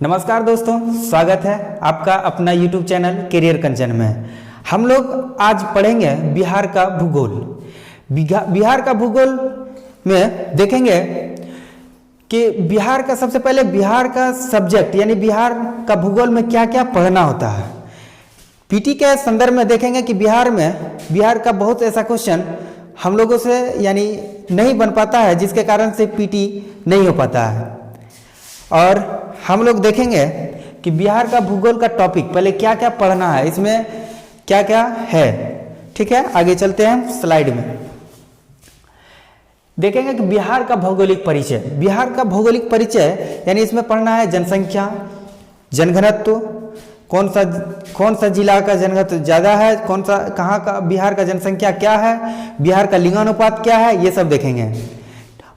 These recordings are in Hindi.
नमस्कार दोस्तों, स्वागत है आपका अपना YouTube चैनल करियर कंचन में। हम लोग आज पढ़ेंगे बिहार का भूगोल। बिहार का भूगोल में देखेंगे कि बिहार का सबसे पहले बिहार का सब्जेक्ट यानी बिहार का भूगोल में क्या क्या पढ़ना होता है। पीटी के संदर्भ में देखेंगे कि बिहार का बहुत ऐसा क्वेश्चन हम लोगों से यानी नहीं बन पाता है, जिसके कारण से पीटी नहीं हो पाता है। और हम लोग देखेंगे कि बिहार का भूगोल का टॉपिक पहले क्या क्या पढ़ना है, इसमें क्या क्या है। ठीक है, आगे चलते हैं स्लाइड में। देखेंगे कि बिहार का भौगोलिक परिचय। बिहार का भौगोलिक परिचय यानी इसमें पढ़ना है जनसंख्या, जनघनत्व, कौन सा जिला का जनघनत्व ज़्यादा है, कहाँ का बिहार का जनसंख्या क्या है, बिहार का लिंगानुपात क्या है, ये सब देखेंगे।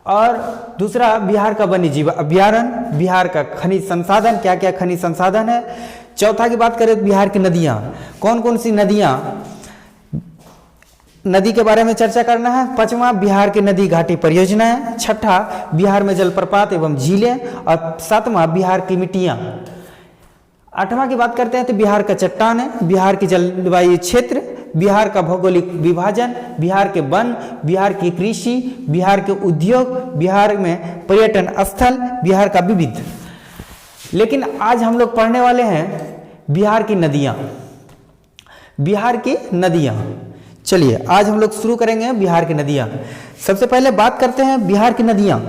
और दूसरा बिहार का वन्य जीव अभ्यारण्य, बिहार का खनिज संसाधन, क्या क्या खनिज संसाधन है। चौथा की बात करें बिहार की नदियाँ, कौन कौन सी नदी के बारे में चर्चा करना है। पांचवा बिहार की नदी घाटी परियोजना है। छठा बिहार में जलप्रपात एवं झीलें। और सातवां बिहार की मिट्टियाँ। आठवां की बात करते हैं तो बिहार का चट्टान है, बिहार की जलवायु क्षेत्र, बिहार का भौगोलिक विभाजन, बिहार के वन, बिहार की कृषि, बिहार के उद्योग, बिहार में पर्यटन स्थल, बिहार का विविध। लेकिन आज हम लोग पढ़ने वाले हैं बिहार की नदियाँ। बिहार की नदियाँ, चलिए आज हम लोग शुरू करेंगे बिहार की नदियाँ। सबसे पहले बात करते हैं बिहार की नदियाँ।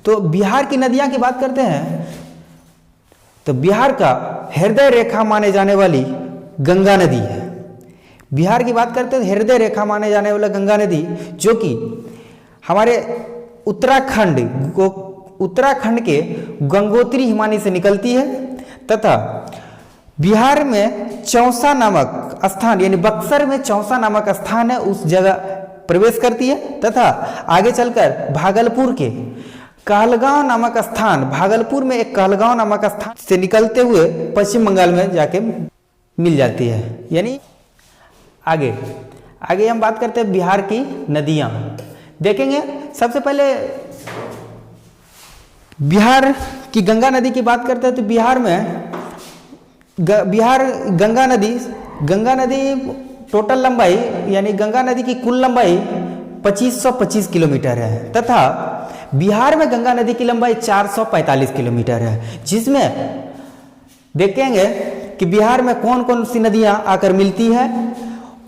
तो बिहार की नदियाँ की बात करते हैं तो बिहार का हृदय रेखा माने जाने वाली गंगा नदी है। बिहार की बात करते हैं तो हृदय रेखा माने जाने वाला गंगा नदी, जो कि हमारे उत्तराखंड के गंगोत्री हिमानी से निकलती है तथा बिहार में चौसा नामक स्थान यानी बक्सर में चौसा नामक स्थान है, उस जगह प्रवेश करती है तथा आगे चलकर भागलपुर के कहलगांव नामक स्थान, भागलपुर में एक कहलगांव नामक स्थान से निकलते हुए पश्चिम बंगाल में जाके मिल जाती है। यानी आगे हम बात करते हैं बिहार की नदियाँ। देखेंगे सबसे पहले बिहार की गंगा नदी की बात करते हैं तो बिहार गंगा नदी टोटल लंबाई यानी गंगा नदी की कुल लंबाई 2525 किलोमीटर है तथा बिहार में गंगा नदी की लंबाई 445 किलोमीटर है। जिसमें देखेंगे कि बिहार में कौन कौन सी नदियां आकर मिलती है।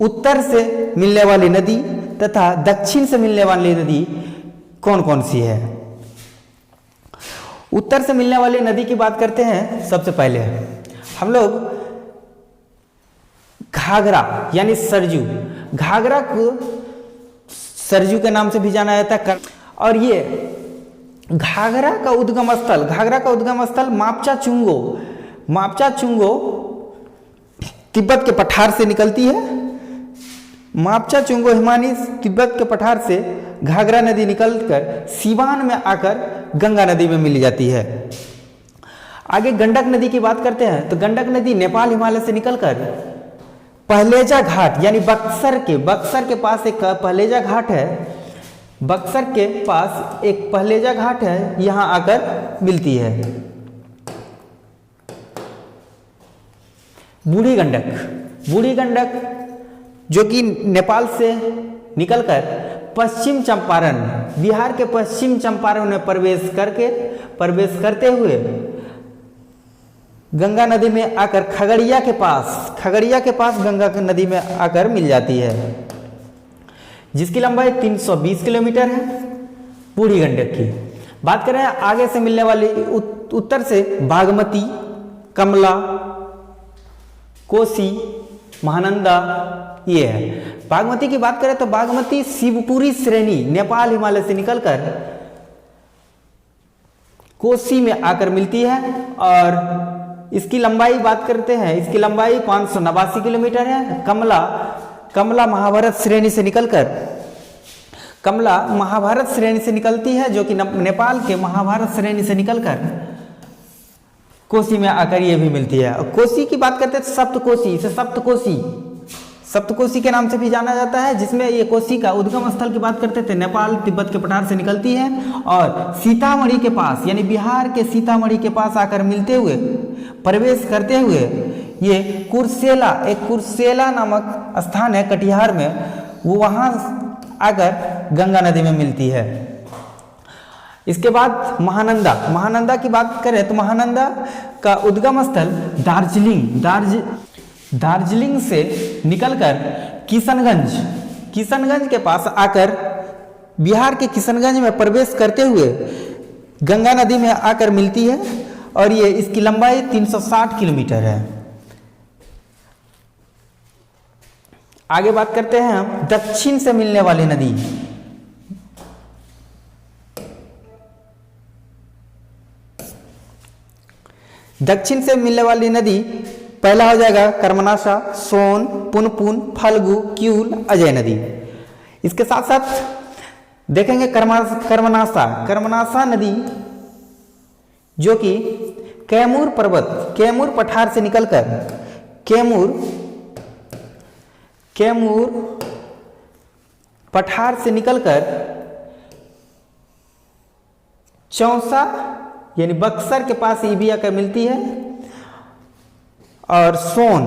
उत्तर से मिलने वाली नदी तथा दक्षिण से मिलने वाली नदी कौन कौन सी है। उत्तर से मिलने वाली नदी की बात करते हैं। सबसे पहले हम लोग घाघरा यानी घाघरा को सरजू के नाम से भी जाना जाता है। और ये घाघरा का उद्गम स्थल मापचा चुंगो तिब्बत के पठार से निकलती है। मापचा चुंगो हिमानी तिब्बत के पठार से घाघरा नदी निकलकर सीवान में आकर गंगा नदी में मिल जाती है। आगे गंडक नदी की बात करते हैं तो गंडक नदी नेपाल हिमालय से निकलकर पहलेजा घाट यानी बक्सर के पास एक पहलेजा घाट है। बक्सर के पास एक पहलेजा घाट है, यहां आकर मिलती है। बूढ़ी गंडक जो कि नेपाल से निकलकर पश्चिम चंपारण बिहार के पश्चिम चंपारण में प्रवेश करते हुए गंगा नदी में आकर खगड़िया के पास गंगा नदी में आकर मिल जाती है, जिसकी लंबाई 320 किलोमीटर है। बूढ़ी गंडक की बात करें आगे से मिलने वाली उत्तर से बागमती, कमला, कोसी, महानंदा ये है। बागमती की बात करें तो बागमती शिवपुरी श्रेणी नेपाल हिमालय से निकलकर कोसी में आकर मिलती है। और इसकी लंबाई बात करते हैं, इसकी लंबाई 589 किलोमीटर है। कमला महाभारत श्रेणी से निकलती है, जो कि नेपाल के महाभारत श्रेणी से निकलकर कोसी में आकर ये भी मिलती है। और कोसी की बात करते हैं सप्तकोशी के नाम से भी जाना जाता है, जिसमें ये कोशी का उद्गम स्थल की बात करते थे नेपाल तिब्बत के पठार से निकलती है और सीतामढ़ी के पास यानी बिहार के सीतामढ़ी के पास आकर मिलते हुए प्रवेश करते हुए ये कुर्सेला, एक कुर्सेला नामक स्थान है कटिहार में, वो वहाँ आकर गंगा नदी में मिलती है। इसके बाद महानंदा, महानंदा की बात करें तो महानंदा का उद्गम स्थल दार्जिलिंग से निकलकर किशनगंज के पास आकर बिहार के किशनगंज में प्रवेश करते हुए गंगा नदी में आकर मिलती है और ये इसकी लंबाई 360 किलोमीटर है। आगे बात करते हैं हम दक्षिण से मिलने वाली नदी। दक्षिण से मिलने वाली नदी पहला हो जाएगा कर्मनाशा, सोन, पुनपुन, फल्गु, क्यूल, अजय नदी। इसके साथ साथ देखेंगे कर्मनाशा नदी जो कि कैमूर पठार से निकलकर कैमूर पठार से निकलकर चौसा यानी बक्सर के पास ये भी आकर मिलती है। और सोन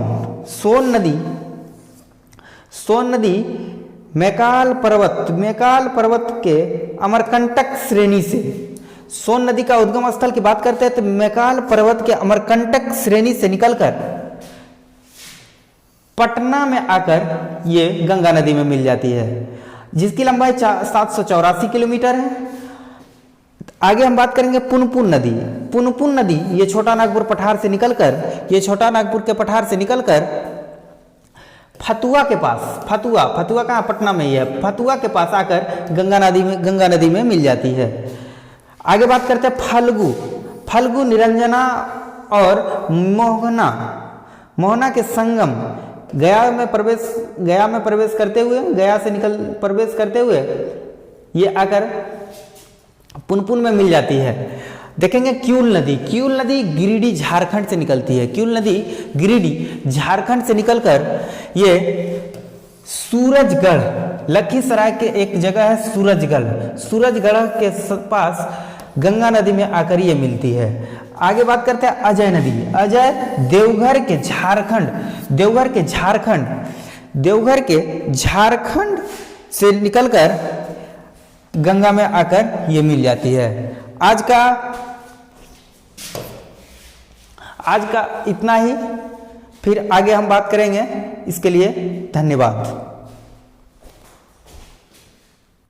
नदी मैकाल पर्वत के अमरकंटक श्रेणी से, सोन नदी का उद्गम स्थल की बात करते हैं तो मैकाल पर्वत के अमरकंटक श्रेणी से निकलकर पटना में आकर ये गंगा नदी में मिल जाती है, जिसकी लंबाई 784 किलोमीटर है। आगे हम बात करेंगे पुनपुन नदी ये छोटा नागपुर पठार से निकलकर फतुआ के पास, फतुआ कहाँ, पटना में ही है, फतुआ के पास आकर गंगा नदी में मिल जाती है। आगे बात करते हैं फल्गु निरंजना और मोहना के संगम गया में प्रवेश करते हुए ये आकर पुनपुन में मिल जाती है। देखेंगे क्यूल नदी गिरिडीह झारखंड से निकलती है। क्यूल नदी गिरिडीह झारखंड से निकलकर ये सूरजगढ़, लखीसराय के एक जगह है सूरजगढ़ के पास गंगा नदी में आकर ये मिलती है। आगे बात करते हैं अजय नदी। देवघर के झारखंड से निकलकर गंगा में आकर ये मिल जाती है। आज का इतना ही, फिर आगे हम बात करेंगे। इसके लिए धन्यवाद।